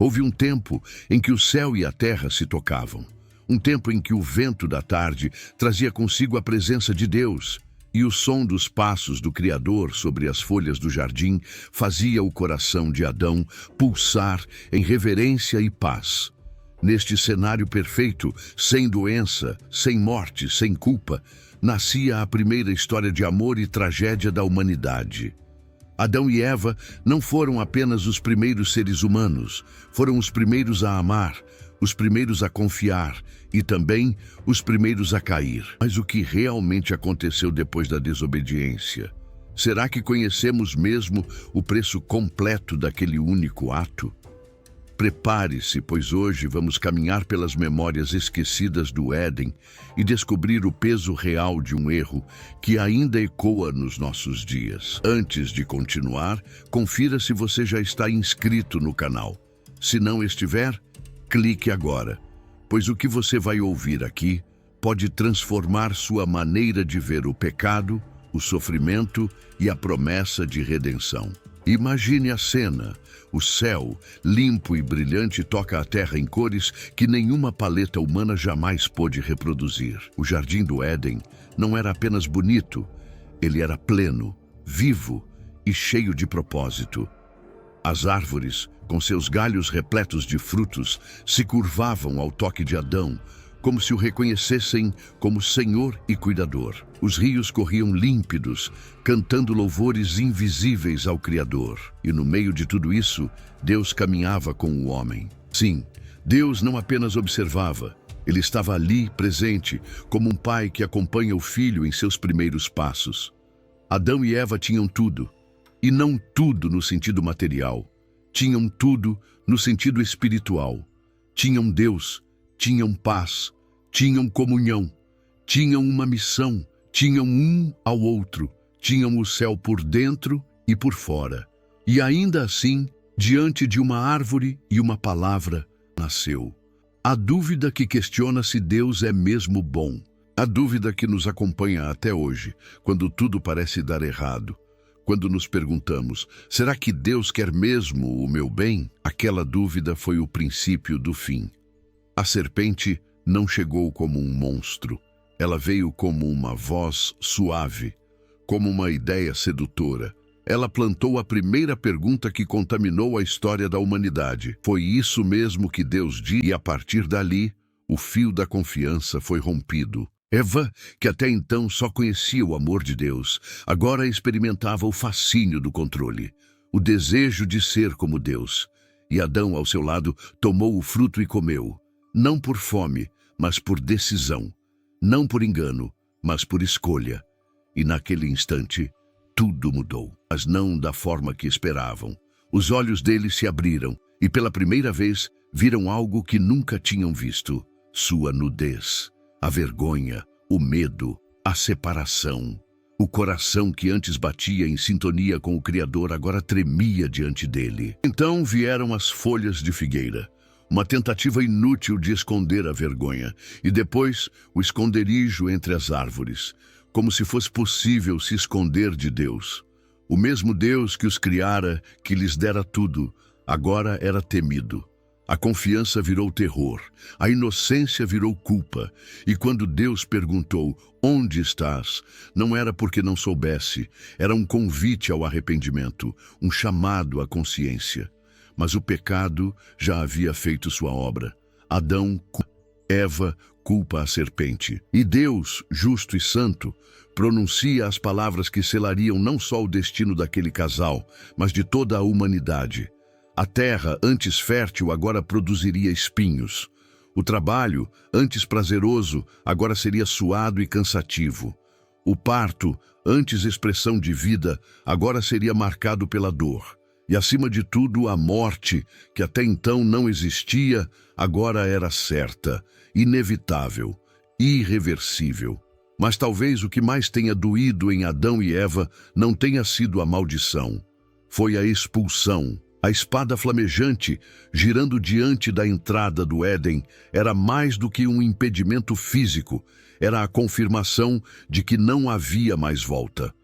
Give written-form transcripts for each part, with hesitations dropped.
Houve um tempo em que o céu e a terra se tocavam. Um tempo em que o vento da tarde trazia consigo a presença de Deus, e o som dos passos do Criador sobre as folhas do jardim fazia o coração de Adão pulsar em reverência e paz. Neste cenário perfeito, sem doença, sem morte, sem culpa, nascia a primeira história de amor e tragédia da humanidade. Adão e Eva não foram apenas os primeiros seres humanos, foram os primeiros a amar, os primeiros a confiar e também os primeiros a cair. Mas o que realmente aconteceu depois da desobediência? Será que conhecemos mesmo o preço completo daquele único ato? Prepare-se, pois hoje vamos caminhar pelas memórias esquecidas do Éden e descobrir o peso real de um erro que ainda ecoa nos nossos dias. Antes de continuar, confira se você já está inscrito no canal. Se não estiver, clique agora, pois o que você vai ouvir aqui pode transformar sua maneira de ver o pecado, o sofrimento e a promessa de redenção. Imagine a cena. O céu, limpo e brilhante, toca a terra em cores que nenhuma paleta humana jamais pôde reproduzir. O jardim do Éden não era apenas bonito, ele era pleno, vivo e cheio de propósito. As árvores, com seus galhos repletos de frutos, se curvavam ao toque de Adão, como se o reconhecessem como Senhor e Cuidador. Os rios corriam límpidos, cantando louvores invisíveis ao Criador. E no meio de tudo isso, Deus caminhava com o homem. Sim, Deus não apenas observava, ele estava ali, presente, como um pai que acompanha o filho em seus primeiros passos. Adão e Eva tinham tudo, e não tudo no sentido material. Tinham tudo no sentido espiritual. Tinham Deus, tinham paz, tinham comunhão, tinham uma missão, tinham um ao outro, tinham o céu por dentro e por fora. E ainda assim, diante de uma árvore e uma palavra, nasceu. A dúvida que questiona se Deus é mesmo bom. A dúvida que nos acompanha até hoje, quando tudo parece dar errado. Quando nos perguntamos, será que Deus quer mesmo o meu bem? Aquela dúvida foi o princípio do fim. A serpente não chegou como um monstro. Ela veio como uma voz suave, como uma ideia sedutora. Ela plantou a primeira pergunta que contaminou a história da humanidade. Foi isso mesmo que Deus disse, e a partir dali, o fio da confiança foi rompido. Eva, que até então só conhecia o amor de Deus, agora experimentava o fascínio do controle, o desejo de ser como Deus. E Adão, ao seu lado, tomou o fruto e comeu. Não por fome, mas por decisão. Não por engano, mas por escolha. E naquele instante, tudo mudou. Mas não da forma que esperavam. Os olhos deles se abriram e pela primeira vez viram algo que nunca tinham visto. Sua nudez, a vergonha, o medo, a separação. O coração que antes batia em sintonia com o Criador agora tremia diante dele. Então vieram as folhas de figueira. Uma tentativa inútil de esconder a vergonha, e depois o esconderijo entre as árvores, como se fosse possível se esconder de Deus. O mesmo Deus que os criara, que lhes dera tudo, agora era temido. A confiança virou terror, a inocência virou culpa, e quando Deus perguntou, onde estás? Não era porque não soubesse, era um convite ao arrependimento, um chamado à consciência. Mas o pecado já havia feito sua obra. Adão, Eva, culpa a serpente. E Deus, justo e santo, pronuncia as palavras que selariam não só o destino daquele casal, mas de toda a humanidade. A terra, antes fértil, agora produziria espinhos. O trabalho, antes prazeroso, agora seria suado e cansativo. O parto, antes expressão de vida, agora seria marcado pela dor. E, acima de tudo, a morte, que até então não existia, agora era certa, inevitável, irreversível. Mas talvez o que mais tenha doído em Adão e Eva não tenha sido a maldição. Foi a expulsão. A espada flamejante, girando diante da entrada do Éden, era mais do que um impedimento físico, era a confirmação de que não havia mais volta.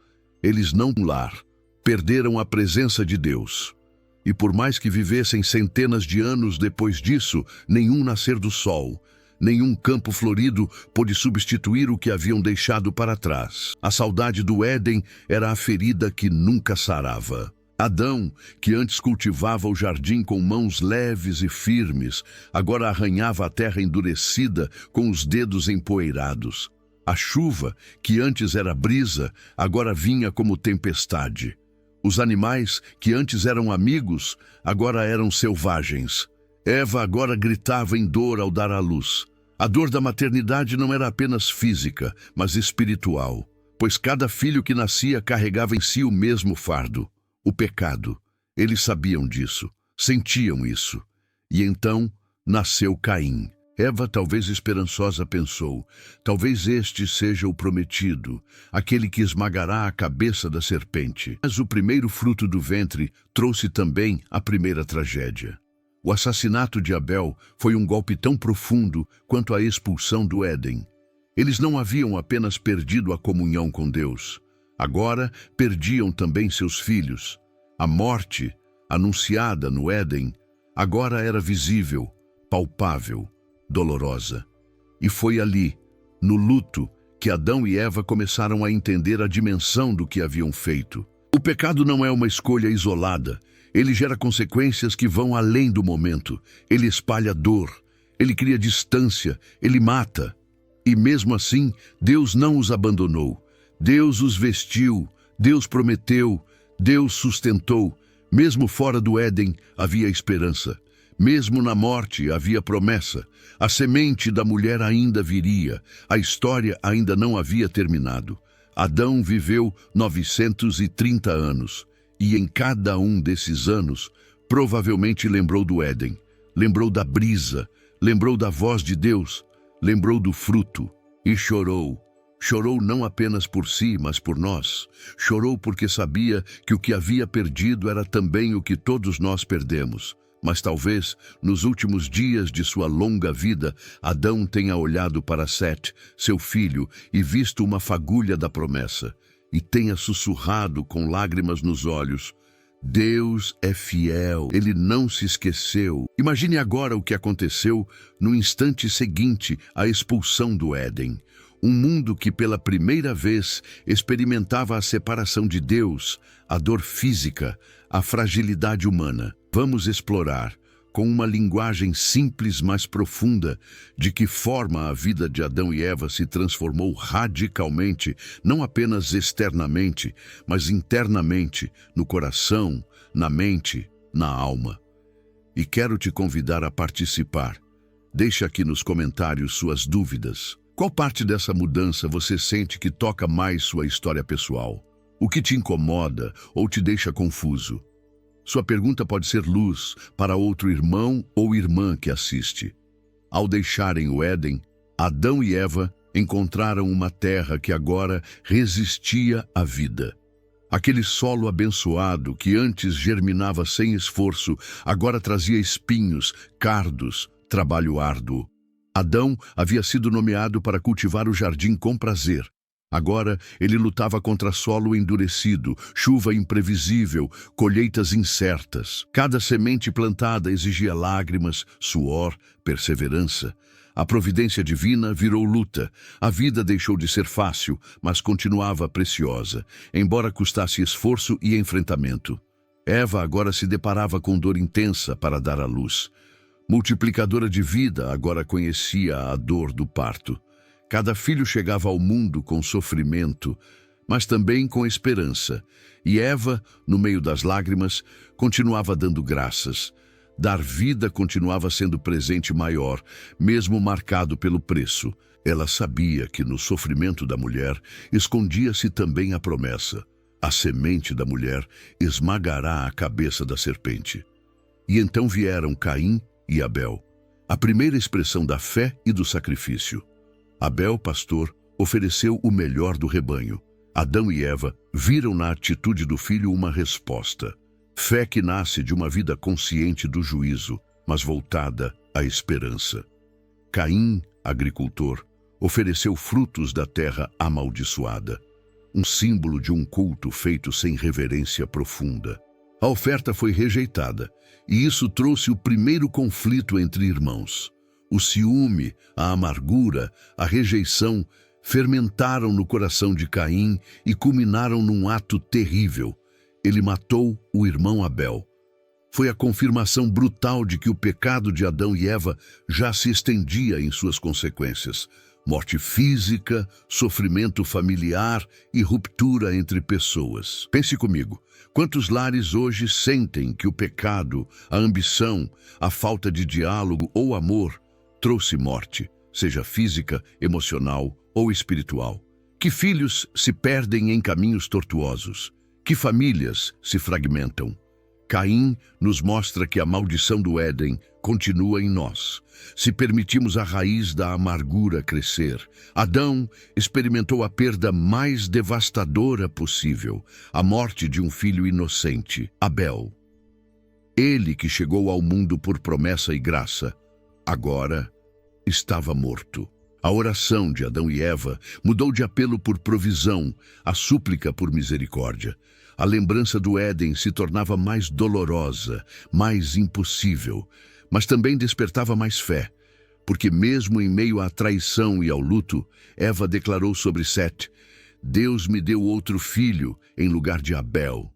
Eles não lar. Perderam a presença de Deus. E por mais que vivessem centenas de anos depois disso, nenhum nascer do sol, nenhum campo florido pôde substituir o que haviam deixado para trás. A saudade do Éden era a ferida que nunca sarava. Adão, que antes cultivava o jardim com mãos leves e firmes, agora arranhava a terra endurecida com os dedos empoeirados. A chuva, que antes era brisa, agora vinha como tempestade. Os animais, que antes eram amigos, agora eram selvagens. Eva agora gritava em dor ao dar à luz. A dor da maternidade não era apenas física, mas espiritual, pois cada filho que nascia carregava em si o mesmo fardo, o pecado. Eles sabiam disso, sentiam isso. E então nasceu Caim. Eva, talvez esperançosa, pensou: talvez este seja o prometido, aquele que esmagará a cabeça da serpente. Mas o primeiro fruto do ventre trouxe também a primeira tragédia. O assassinato de Abel foi um golpe tão profundo quanto a expulsão do Éden. Eles não haviam apenas perdido a comunhão com Deus, agora perdiam também seus filhos. A morte, anunciada no Éden, agora era visível, palpável, dolorosa. E foi ali, no luto, que Adão e Eva começaram a entender a dimensão do que haviam feito. O pecado não é uma escolha isolada. Ele gera consequências que vão além do momento. Ele espalha dor, ele cria distância, ele mata. E mesmo assim, Deus não os abandonou. Deus os vestiu, Deus prometeu, Deus sustentou. Mesmo fora do Éden havia esperança. Mesmo na morte havia promessa. A semente da mulher ainda viria. A história ainda não havia terminado. Adão viveu 930 anos. E em cada um desses anos, provavelmente lembrou do Éden. Lembrou da brisa. Lembrou da voz de Deus. Lembrou do fruto. E chorou. Chorou não apenas por si, mas por nós. Chorou porque sabia que o que havia perdido era também o que todos nós perdemos. Mas talvez, nos últimos dias de sua longa vida, Adão tenha olhado para Sete, seu filho, e visto uma fagulha da promessa, e tenha sussurrado com lágrimas nos olhos: Deus é fiel, Ele não se esqueceu. Imagine agora o que aconteceu no instante seguinte à expulsão do Éden. Um mundo que pela primeira vez experimentava a separação de Deus, a dor física, a fragilidade humana. Vamos explorar, com uma linguagem simples mas profunda, de que forma a vida de Adão e Eva se transformou radicalmente, não apenas externamente, mas internamente, no coração, na mente, na alma. E quero te convidar a participar. Deixe aqui nos comentários suas dúvidas. Qual parte dessa mudança você sente que toca mais sua história pessoal? O que te incomoda ou te deixa confuso? Sua pergunta pode ser luz para outro irmão ou irmã que assiste. Ao deixarem o Éden, Adão e Eva encontraram uma terra que agora resistia à vida. Aquele solo abençoado que antes germinava sem esforço, agora trazia espinhos, cardos, trabalho árduo. Adão havia sido nomeado para cultivar o jardim com prazer. Agora ele lutava contra solo endurecido, chuva imprevisível, colheitas incertas. Cada semente plantada exigia lágrimas, suor, perseverança. A providência divina virou luta. A vida deixou de ser fácil, mas continuava preciosa, embora custasse esforço e enfrentamento. Eva agora se deparava com dor intensa para dar à luz. Multiplicadora de vida, agora conhecia a dor do parto. Cada filho chegava ao mundo com sofrimento, mas também com esperança. E Eva, no meio das lágrimas, continuava dando graças. Dar vida continuava sendo presente maior, mesmo marcado pelo preço. Ela sabia que no sofrimento da mulher escondia-se também a promessa: a semente da mulher esmagará a cabeça da serpente. E então vieram Caim e Abel, a primeira expressão da fé e do sacrifício. Abel, pastor, ofereceu o melhor do rebanho. Adão e Eva viram na atitude do filho uma resposta. Fé que nasce de uma vida consciente do juízo, mas voltada à esperança. Caim, agricultor, ofereceu frutos da terra amaldiçoada, um símbolo de um culto feito sem reverência profunda. A oferta foi rejeitada, e isso trouxe o primeiro conflito entre irmãos. O ciúme, a amargura, a rejeição fermentaram no coração de Caim e culminaram num ato terrível. Ele matou o irmão Abel. Foi a confirmação brutal de que o pecado de Adão e Eva já se estendia em suas consequências. Morte física, sofrimento familiar e ruptura entre pessoas. Pense comigo, quantos lares hoje sentem que o pecado, a ambição, a falta de diálogo ou amor trouxe morte, seja física, emocional ou espiritual? Que filhos se perdem em caminhos tortuosos? Que famílias se fragmentam? Caim nos mostra que a maldição do Éden continua em nós, se permitimos a raiz da amargura crescer. Adão experimentou a perda mais devastadora possível, a morte de um filho inocente, Abel. Ele que chegou ao mundo por promessa e graça, agora estava morto. A oração de Adão e Eva mudou de apelo por provisão a súplica por misericórdia. A lembrança do Éden se tornava mais dolorosa, mais impossível, mas também despertava mais fé, porque mesmo em meio à traição e ao luto, Eva declarou sobre Sete: Deus me deu outro filho em lugar de Abel.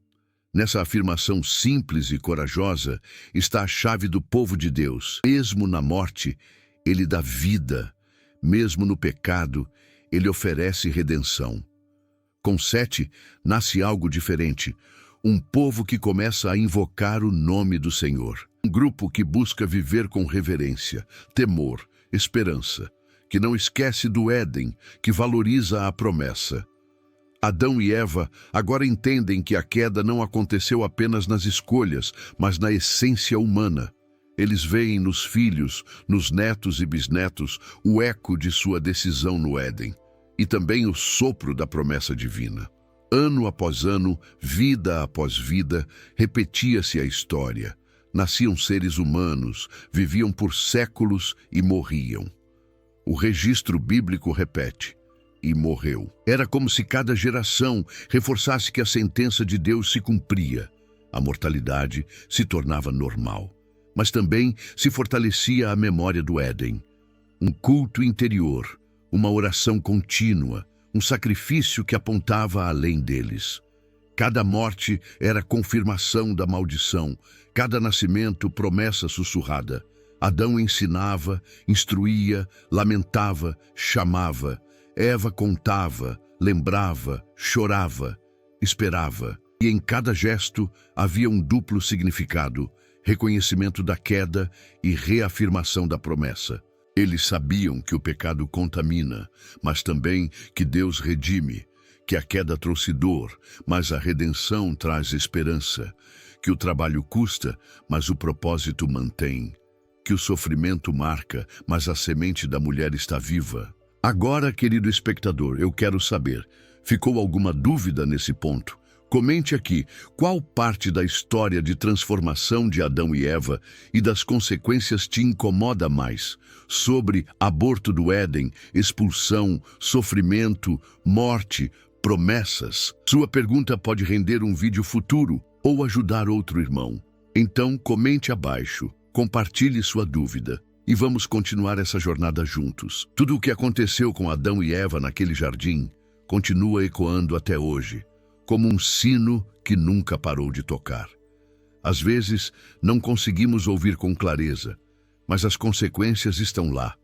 Nessa afirmação simples e corajosa está a chave do povo de Deus. Mesmo na morte, ele dá vida. Mesmo no pecado, ele oferece redenção. Com Sete, nasce algo diferente, um povo que começa a invocar o nome do Senhor. Um grupo que busca viver com reverência, temor, esperança, que não esquece do Éden, que valoriza a promessa. Adão e Eva agora entendem que a queda não aconteceu apenas nas escolhas, mas na essência humana. Eles veem nos filhos, nos netos e bisnetos, o eco de sua decisão no Éden. E também o sopro da promessa divina. Ano após ano, vida após vida, repetia-se a história. Nasciam seres humanos, viviam por séculos e morriam. O registro bíblico repete: e morreu. Era como se cada geração reforçasse que a sentença de Deus se cumpria. A mortalidade se tornava normal, mas também se fortalecia a memória do Éden. Um culto interior, uma oração contínua, um sacrifício que apontava além deles. Cada morte era confirmação da maldição, cada nascimento promessa sussurrada. Adão ensinava, instruía, lamentava, chamava. Eva contava, lembrava, chorava, esperava. E em cada gesto havia um duplo significado: reconhecimento da queda e reafirmação da promessa. Eles sabiam que o pecado contamina, mas também que Deus redime, que a queda trouxe dor, mas a redenção traz esperança, que o trabalho custa, mas o propósito mantém, que o sofrimento marca, mas a semente da mulher está viva. Agora, querido espectador, eu quero saber, ficou alguma dúvida nesse ponto? Comente aqui qual parte da história de transformação de Adão e Eva e das consequências te incomoda mais. Sobre aborto do Éden, expulsão, sofrimento, morte, promessas. Sua pergunta pode render um vídeo futuro ou ajudar outro irmão. Então comente abaixo, compartilhe sua dúvida e vamos continuar essa jornada juntos. Tudo o que aconteceu com Adão e Eva naquele jardim continua ecoando até hoje, como um sino que nunca parou de tocar. Às vezes, não conseguimos ouvir com clareza, mas as consequências estão lá,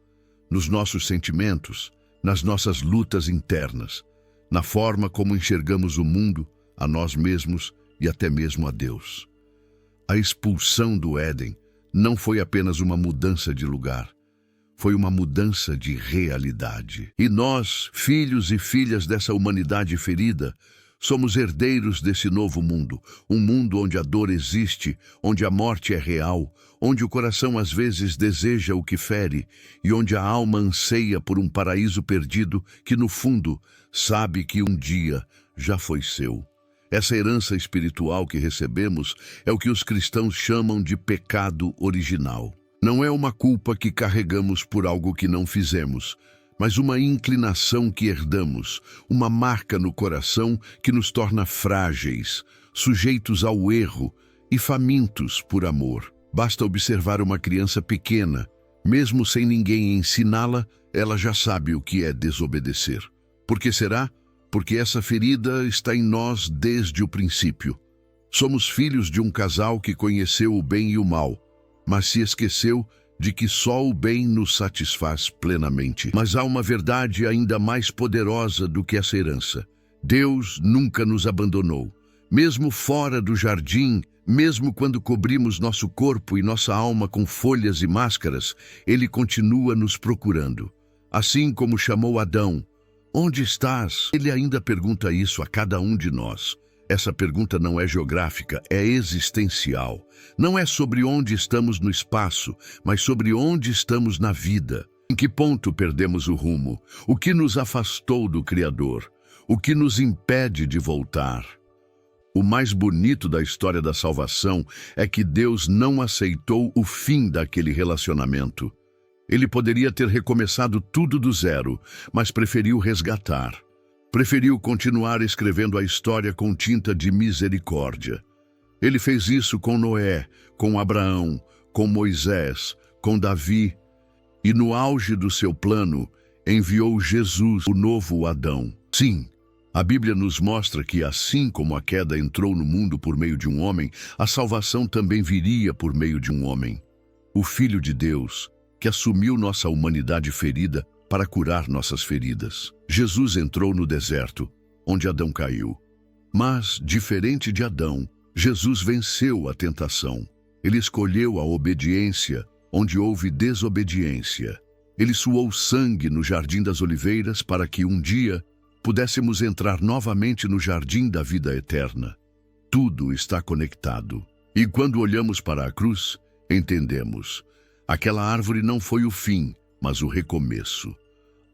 nos nossos sentimentos, nas nossas lutas internas, na forma como enxergamos o mundo, a nós mesmos e até mesmo a Deus. A expulsão do Éden não foi apenas uma mudança de lugar, foi uma mudança de realidade. E nós, filhos e filhas dessa humanidade ferida, somos herdeiros desse novo mundo, um mundo onde a dor existe, onde a morte é real, onde o coração às vezes deseja o que fere e onde a alma anseia por um paraíso perdido que, no fundo, sabe que um dia já foi seu. Essa herança espiritual que recebemos é o que os cristãos chamam de pecado original. Não é uma culpa que carregamos por algo que não fizemos, mas uma inclinação que herdamos, uma marca no coração que nos torna frágeis, sujeitos ao erro e famintos por amor. Basta observar uma criança pequena. Mesmo sem ninguém ensiná-la, ela já sabe o que é desobedecer. Por que será? Porque essa ferida está em nós desde o princípio. Somos filhos de um casal que conheceu o bem e o mal, mas se esqueceu de que só o bem nos satisfaz plenamente. Mas há uma verdade ainda mais poderosa do que essa herança. Deus nunca nos abandonou. Mesmo fora do jardim, mesmo quando cobrimos nosso corpo e nossa alma com folhas e máscaras, Ele continua nos procurando. Assim como chamou Adão, onde estás? Ele ainda pergunta isso a cada um de nós. Essa pergunta não é geográfica, é existencial. Não é sobre onde estamos no espaço, mas sobre onde estamos na vida. Em que ponto perdemos o rumo? O que nos afastou do Criador? O que nos impede de voltar? O mais bonito da história da salvação é que Deus não aceitou o fim daquele relacionamento. Ele poderia ter recomeçado tudo do zero, mas preferiu resgatar. Preferiu continuar escrevendo a história com tinta de misericórdia. Ele fez isso com Noé, com Abraão, com Moisés, com Davi. E no auge do seu plano, enviou Jesus, o novo Adão. Sim, a Bíblia nos mostra que assim como a queda entrou no mundo por meio de um homem, a salvação também viria por meio de um homem. O Filho de Deus, que assumiu nossa humanidade ferida para curar nossas feridas. Jesus entrou no deserto, onde Adão caiu. Mas, diferente de Adão, Jesus venceu a tentação. Ele escolheu a obediência, onde houve desobediência. Ele suou sangue no Jardim das Oliveiras para que um dia pudéssemos entrar novamente no Jardim da Vida Eterna. Tudo está conectado. E quando olhamos para a cruz, entendemos. Aquela árvore não foi o fim, mas o recomeço.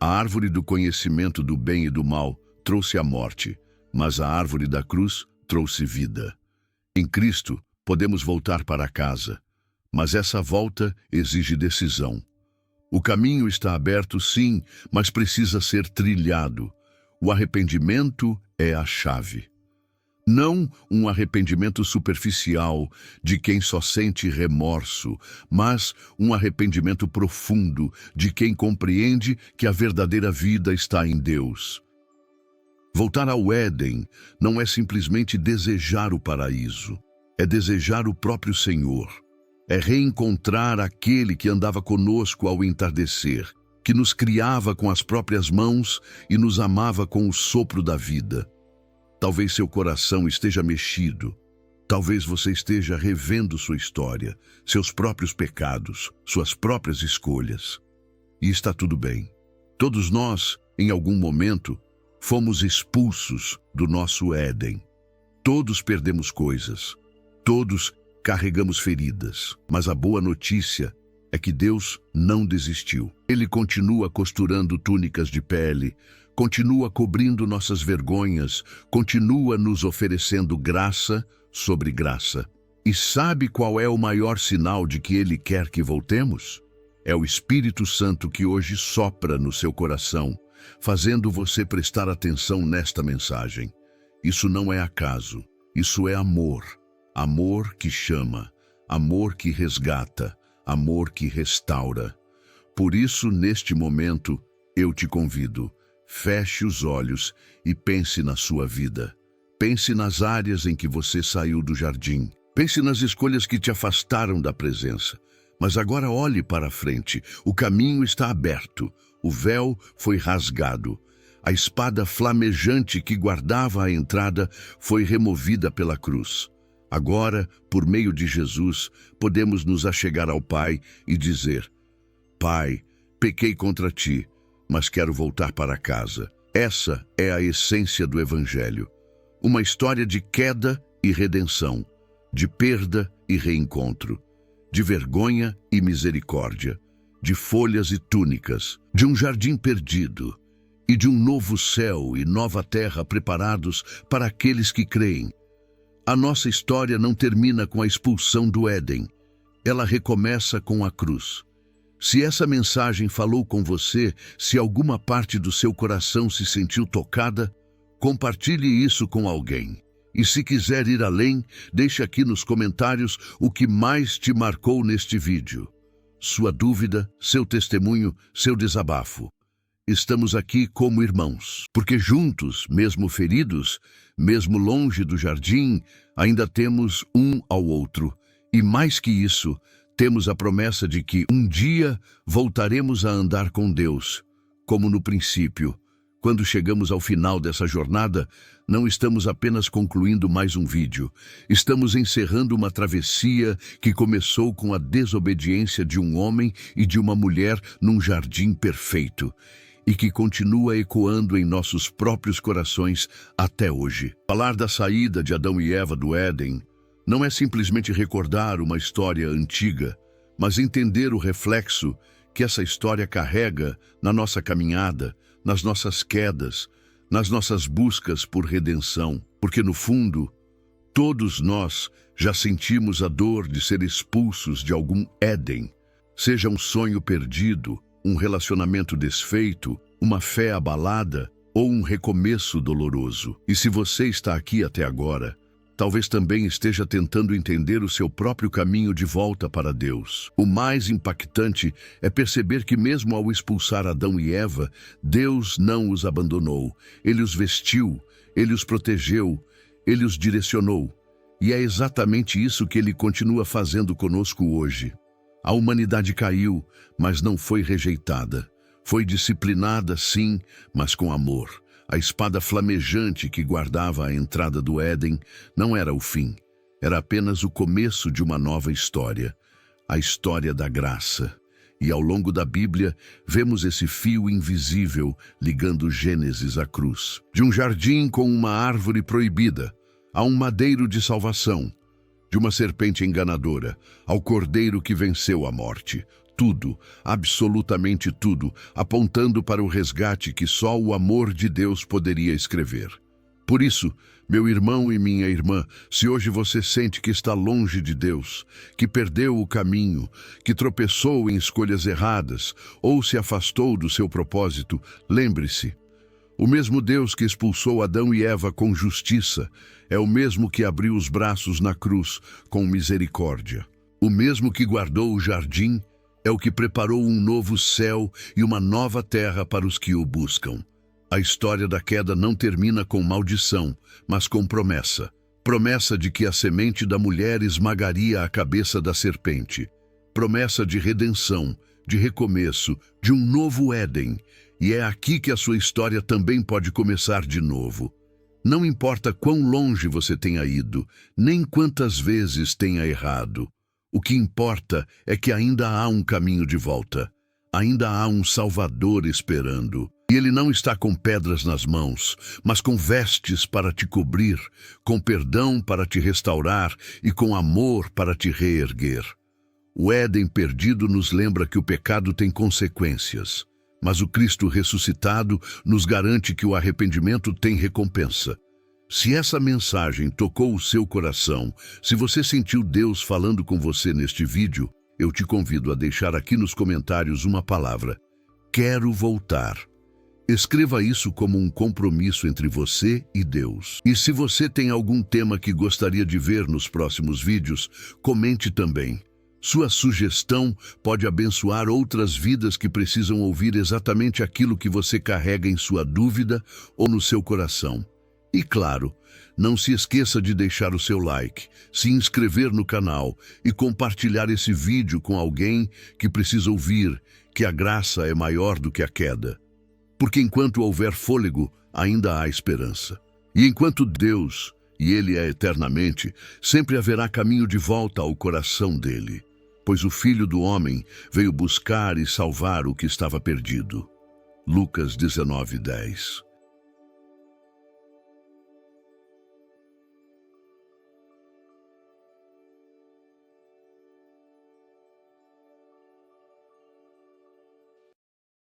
A árvore do conhecimento do bem e do mal trouxe a morte, mas a árvore da cruz trouxe vida. Em Cristo, podemos voltar para casa, mas essa volta exige decisão. O caminho está aberto, sim, mas precisa ser trilhado. O arrependimento é a chave. Não um arrependimento superficial de quem só sente remorso, mas um arrependimento profundo de quem compreende que a verdadeira vida está em Deus. Voltar ao Éden não é simplesmente desejar o paraíso, é desejar o próprio Senhor. É reencontrar aquele que andava conosco ao entardecer, que nos criava com as próprias mãos e nos amava com o sopro da vida. Talvez seu coração esteja mexido. Talvez você esteja revendo sua história, seus próprios pecados, suas próprias escolhas. E está tudo bem. Todos nós, em algum momento, fomos expulsos do nosso Éden. Todos perdemos coisas. Todos carregamos feridas. Mas a boa notícia é que Deus não desistiu. Ele continua costurando túnicas de pele, continua cobrindo nossas vergonhas, continua nos oferecendo graça sobre graça. E sabe qual é o maior sinal de que Ele quer que voltemos? É o Espírito Santo que hoje sopra no seu coração, fazendo você prestar atenção nesta mensagem. Isso não é acaso, isso é amor. Amor que chama, amor que resgata, amor que restaura. Por isso, neste momento, eu te convido. Feche os olhos e pense na sua vida. Pense nas áreas em que você saiu do jardim. Pense nas escolhas que te afastaram da presença. Mas agora olhe para a frente. O caminho está aberto. O véu foi rasgado. A espada flamejante que guardava a entrada foi removida pela cruz. Agora, por meio de Jesus, podemos nos achegar ao Pai e dizer: Pai, pequei contra ti, mas quero voltar para casa. Essa é a essência do Evangelho. Uma história de queda e redenção, de perda e reencontro, de vergonha e misericórdia, de folhas e túnicas, de um jardim perdido e de um novo céu e nova terra preparados para aqueles que creem. A nossa história não termina com a expulsão do Éden. Ela recomeça com a cruz. Se essa mensagem falou com você, se alguma parte do seu coração se sentiu tocada, compartilhe isso com alguém. E se quiser ir além, deixe aqui nos comentários o que mais te marcou neste vídeo. Sua dúvida, seu testemunho, seu desabafo. Estamos aqui como irmãos, porque juntos, mesmo feridos, mesmo longe do jardim, ainda temos um ao outro. E mais que isso, temos a promessa de que um dia voltaremos a andar com Deus, como no princípio. Quando chegamos ao final dessa jornada, não estamos apenas concluindo mais um vídeo. Estamos encerrando uma travessia que começou com a desobediência de um homem e de uma mulher num jardim perfeito, e que continua ecoando em nossos próprios corações até hoje. Falar da saída de Adão e Eva do Éden não é simplesmente recordar uma história antiga, mas entender o reflexo que essa história carrega na nossa caminhada, nas nossas quedas, nas nossas buscas por redenção. Porque, no fundo, todos nós já sentimos a dor de ser expulsos de algum Éden, seja um sonho perdido, um relacionamento desfeito, uma fé abalada ou um recomeço doloroso. E se você está aqui até agora, talvez também esteja tentando entender o seu próprio caminho de volta para Deus. O mais impactante é perceber que mesmo ao expulsar Adão e Eva, Deus não os abandonou. Ele os vestiu, Ele os protegeu, Ele os direcionou. E é exatamente isso que Ele continua fazendo conosco hoje. A humanidade caiu, mas não foi rejeitada. Foi disciplinada, sim, mas com amor. A espada flamejante que guardava a entrada do Éden não era o fim. Era apenas o começo de uma nova história. A história da graça. E ao longo da Bíblia, vemos esse fio invisível ligando Gênesis à cruz. De um jardim com uma árvore proibida, a um madeiro de salvação. De uma serpente enganadora, ao cordeiro que venceu a morte. Tudo, absolutamente tudo, apontando para o resgate que só o amor de Deus poderia escrever. Por isso, meu irmão e minha irmã, se hoje você sente que está longe de Deus, que perdeu o caminho, que tropeçou em escolhas erradas ou se afastou do seu propósito, lembre-se. O mesmo Deus que expulsou Adão e Eva com justiça é o mesmo que abriu os braços na cruz com misericórdia. O mesmo que guardou o jardim é o que preparou um novo céu e uma nova terra para os que o buscam. A história da queda não termina com maldição, mas com promessa. Promessa de que a semente da mulher esmagaria a cabeça da serpente. Promessa de redenção, de recomeço, de um novo Éden. E é aqui que a sua história também pode começar de novo. Não importa quão longe você tenha ido, nem quantas vezes tenha errado. O que importa é que ainda há um caminho de volta. Ainda há um Salvador esperando. E Ele não está com pedras nas mãos, mas com vestes para te cobrir, com perdão para te restaurar e com amor para te reerguer. O Éden perdido nos lembra que o pecado tem consequências, mas o Cristo ressuscitado nos garante que o arrependimento tem recompensa. Se essa mensagem tocou o seu coração, se você sentiu Deus falando com você neste vídeo, eu te convido a deixar aqui nos comentários uma palavra: quero voltar. Escreva isso como um compromisso entre você e Deus. E se você tem algum tema que gostaria de ver nos próximos vídeos, comente também. Sua sugestão pode abençoar outras vidas que precisam ouvir exatamente aquilo que você carrega em sua dúvida ou no seu coração. E claro, não se esqueça de deixar o seu like, se inscrever no canal e compartilhar esse vídeo com alguém que precisa ouvir que a graça é maior do que a queda. Porque enquanto houver fôlego, ainda há esperança. E enquanto Deus, e Ele é eternamente, sempre haverá caminho de volta ao coração dele. Pois o Filho do Homem veio buscar e salvar o que estava perdido. Lucas 19:10.